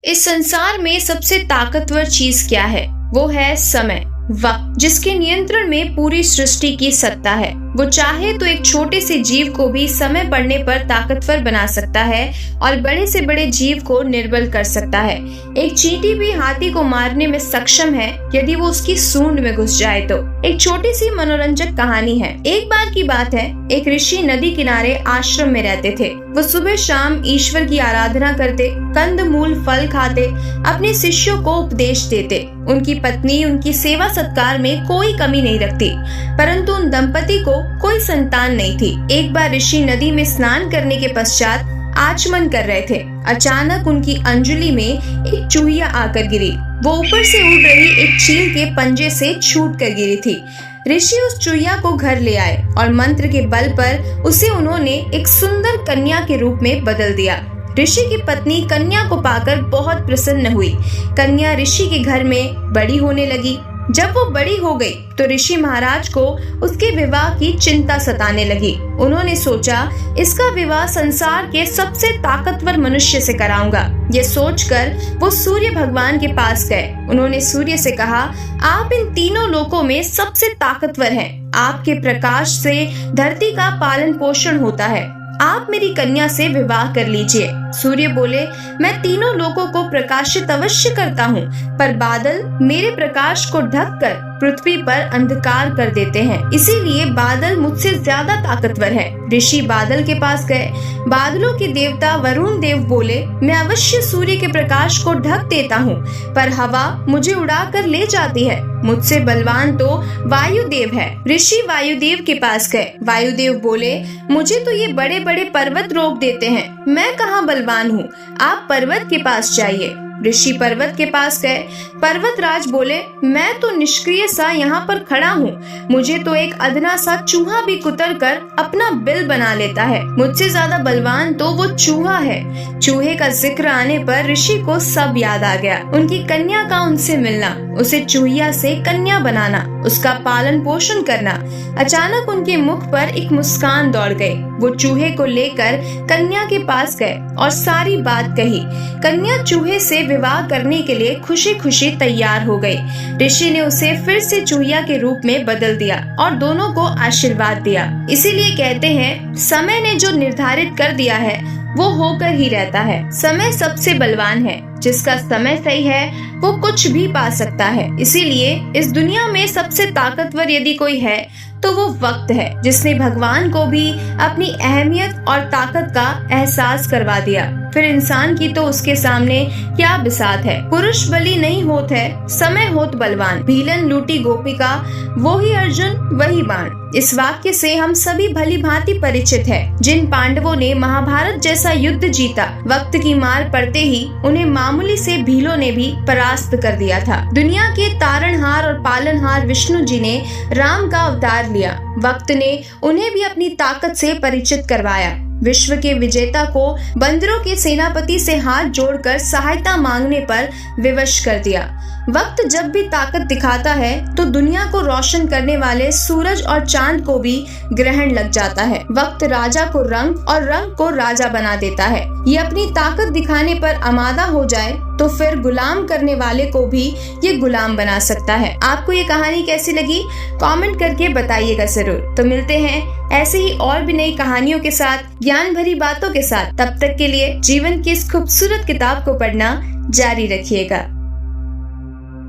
इस संसार में सबसे ताकतवर चीज क्या है? वो है समय, वक्त, जिसके नियंत्रण में पूरी सृष्टि की सत्ता है। वो चाहे तो एक छोटे से जीव को भी समय पड़ने पर ताकतवर बना सकता है और बड़े से बड़े जीव को निर्बल कर सकता है। एक चींटी भी हाथी को मारने में सक्षम है यदि वो उसकी सूंड में घुस जाए तो। एक छोटी सी मनोरंजक कहानी है। एक बार की बात है, एक ऋषि नदी किनारे आश्रम में रहते थे। वो सुबह शाम ईश्वर की आराधना करते, कंदमूल फल खाते, अपने शिष्यों को उपदेश देते। उनकी पत्नी उनकी सेवा सत्कार में कोई कमी नहीं रखती, परंतु उन दंपति को कोई संतान नहीं थी। एक बार ऋषि नदी में स्नान करने के पश्चात आचमन कर रहे थे। अचानक उनकी अंजुली में एक चूहिया आकर गिरी। वो ऊपर से उड़ रही एक चील के पंजे से छूट कर गिरी थी। ऋषि उस चूहिया को घर ले आए और मंत्र के बल पर उसे उन्होंने एक सुंदर कन्या के रूप में बदल दिया। ऋषि की पत्नी कन्या को पाकर बहुत प्रसन्न हुई। कन्या ऋषि के घर में बड़ी होने लगी। जब वो बड़ी हो गई तो ऋषि महाराज को उसके विवाह की चिंता सताने लगी। उन्होंने सोचा, इसका विवाह संसार के सबसे ताकतवर मनुष्य से कराऊंगा। ये सोचकर वो सूर्य भगवान के पास गए। उन्होंने सूर्य से कहा, आप इन तीनों लोकों में सबसे ताकतवर हैं। आपके प्रकाश से धरती का पालन पोषण होता है। आप मेरी कन्या से विवाह कर लीजिए। सूर्य बोले, मैं तीनों लोगों को प्रकाशित अवश्य करता हूँ, पर बादल मेरे प्रकाश को ढककर पृथ्वी पर अंधकार कर देते हैं, इसीलिए बादल मुझसे ज्यादा ताकतवर है। ऋषि बादल के पास गए। बादलों के देवता वरुण देव बोले, मैं अवश्य सूर्य के प्रकाश को ढक देता हूँ, पर हवा मुझे उड़ा कर ले जाती है। मुझसे बलवान तो वायुदेव है। ऋषि वायुदेव के पास गए। वायुदेव बोले, मुझे तो ये बड़े बड़े पर्वत रोक देते हैं, मैं कहाँ बलवान हूँ, आप पर्वत के पास जाइए। ऋषि पर्वत के पास गए। पर्वतराज बोले, मैं तो निष्क्रिय सा यहाँ पर खड़ा हूँ, मुझे तो एक अदना सा चूहा भी कुतर कर अपना बिल बना लेता है। मुझसे ज्यादा बलवान तो वो चूहा है। चूहे का जिक्र आने पर ऋषि को सब याद आ गया। उनकी कन्या का उनसे मिलना, उसे चूहिया से कन्या बनाना, उसका पालन पोषण करना। अचानक उनके मुख पर एक मुस्कान दौड़ गई। वो चूहे को लेकर कन्या के पास गए और सारी बात कही। कन्या चूहे से विवाह करने के लिए खुशी खुशी तैयार हो गई। ऋषि ने उसे फिर से चूहिया के रूप में बदल दिया और दोनों को आशीर्वाद दिया। इसीलिए कहते हैं, समय ने जो निर्धारित कर दिया है वो होकर ही रहता है। समय सबसे बलवान है। जिसका समय सही है वो कुछ भी पा सकता है। इसीलिए इस दुनिया में सबसे ताकतवर यदि कोई है तो वो वक्त है, जिसने भगवान को भी अपनी अहमियत और ताकत का एहसास करवा दिया। फिर इंसान की तो उसके सामने क्या बिसात है। पुरुष बलि नहीं होत है, समय होत बलवान। भीलन लूटी गोपिका, वो ही अर्जुन वही बाण। इस वाक्य से हम सभी भली भांति परिचित हैं। जिन पांडवों ने महाभारत जैसा युद्ध जीता, वक्त की मार पड़ते ही उन्हें मामूली से भीलों ने भी परास्त कर दिया था। दुनिया के तारणहार और पालनहार विष्णु जी ने राम का अवतार लिया। वक्त ने उन्हें भी अपनी ताकत से परिचित करवाया। विश्व के विजेता को बंदरों के सेनापति से हाथ जोड़कर सहायता मांगने पर विवश कर दिया। वक्त जब भी ताकत दिखाता है तो दुनिया को रोशन करने वाले सूरज और चांद को भी ग्रहण लग जाता है। वक्त राजा को रंग और रंग को राजा बना देता है। ये अपनी ताकत दिखाने पर आमादा हो जाए तो फिर गुलाम करने वाले को भी ये गुलाम बना सकता है। आपको ये कहानी कैसी लगी? कमेंट करके बताइएगा जरूर। तो मिलते हैं ऐसे ही और भी नई कहानियों के साथ, ज्ञान भरी बातों के साथ। तब तक के लिए जीवन की इस खूबसूरत किताब को पढ़ना जारी रखिएगा।